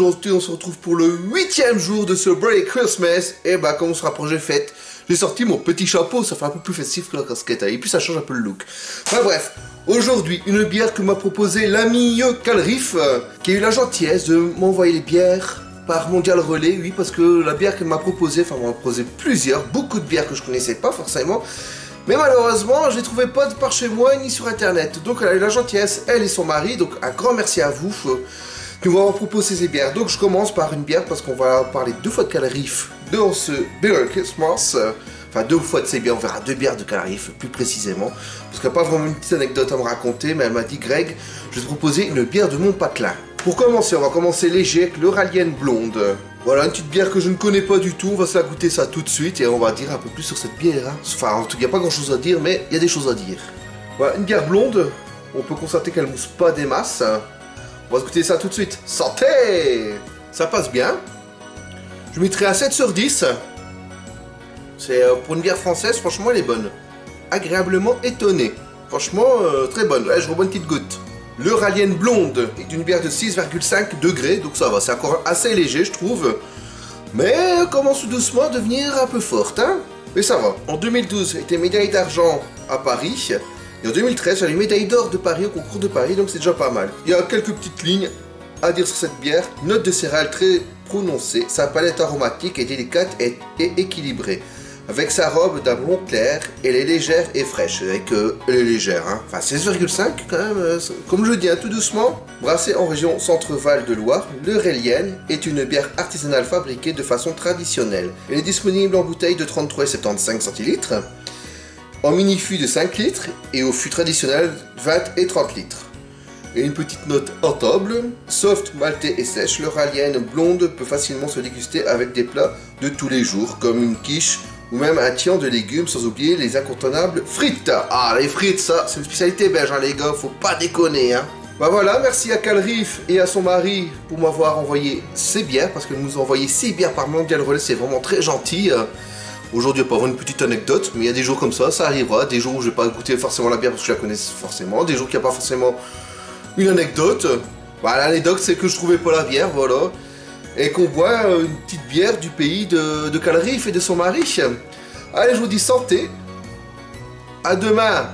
aujourd'hui on se retrouve pour le 8e jour de ce Merry Christmas. Et bah comme on se rapproche des fêtes, j'ai sorti mon petit chapeau, ça fait un peu plus festif que la casquette, et puis ça change un peu le look. Enfin bref, aujourd'hui une bière que m'a proposé l'ami Calrif, qui a eu la gentillesse de m'envoyer les bières par Mondial Relais, oui, parce que la bière qu'elle m'a proposée, enfin m'a proposé plusieurs, beaucoup de bières que je connaissais pas forcément, mais malheureusement je les trouvais pas par chez moi ni sur internet. Donc elle a eu la gentillesse, elle et son mari, donc un grand merci à vous qui m'ont proposé ces bières. Donc je commence par une bière parce qu'on va parler deux fois de Calrif dans ce Merry Christmas. Enfin, deux fois de ces bières, on verra deux bières de Calrif plus précisément. Parce qu'elle n'a pas vraiment une petite anecdote à me raconter, mais elle m'a dit: Greg, je vais te proposer une bière de mon patelin. Pour commencer, on va commencer léger avec l'Euralienne Blonde. Voilà, une petite bière que je ne connais pas du tout, on va se la goûter ça tout de suite et on va dire un peu plus sur cette bière. Hein. Enfin, en tout cas, il n'y a pas grand chose à dire, mais il y a des choses à dire. Voilà, une bière blonde, on peut constater qu'elle ne mousse pas des masses. On va se goûter ça tout de suite. Santé! Ça passe bien. Je mettrai à 7 sur 10. C'est pour une bière française, franchement, elle est bonne. Agréablement étonné. Franchement, très bonne. Ouais, je rebois une petite goutte. L'Euralienne Blonde est une bière de 6,5 degrés, donc ça va. C'est encore assez léger, je trouve. Mais elle commence doucement à devenir un peu forte, hein. Mais ça va. En 2012, elle était médaille d'argent à Paris. Et en 2013, elle a eu médaille d'or de Paris au concours de Paris, donc c'est déjà pas mal. Il y a quelques petites lignes à dire sur cette bière. Note de céréales très prononcée. Sa palette aromatique est délicate et équilibrée. Avec sa robe d'un blond clair, elle est légère et fraîche. Elle est légère, hein. Enfin 16,5 quand même, comme je dis, hein, tout doucement. Brassée en région Centre-Val de Loire, l'Euralienne est une bière artisanale fabriquée de façon traditionnelle. Elle est disponible en bouteille de 33,75 centilitres, en mini-fût de 5 litres et au fût traditionnel 20 et 30 litres. Et une petite note en table, soft, maltais et sèche, l'Euralienne Blonde peut facilement se déguster avec des plats de tous les jours, comme une quiche ou même un tian de légumes, sans oublier les incontournables frites. Ah, les frites, ça, c'est une spécialité belge, hein, les gars, faut pas déconner, hein. Bah voilà, merci à Calrif et à son mari pour m'avoir envoyé ces bières, parce qu'elle nous a envoyé 6 bières par Mondial Relais, c'est vraiment très gentil. Aujourd'hui, on va avoir une petite anecdote, mais il y a des jours comme ça arrivera, des jours où je vais pas goûter forcément la bière parce que je la connais forcément, des jours qu'il n'y a pas forcément une anecdote. Bah, l'anecdote, c'est que je trouvais pas la bière, voilà. Et qu'on boit une petite bière du pays de Calrif et de son mari. Allez, je vous dis santé. À demain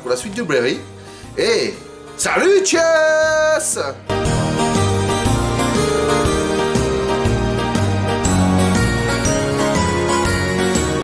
pour la suite de Blairy. Et salut, tchuss!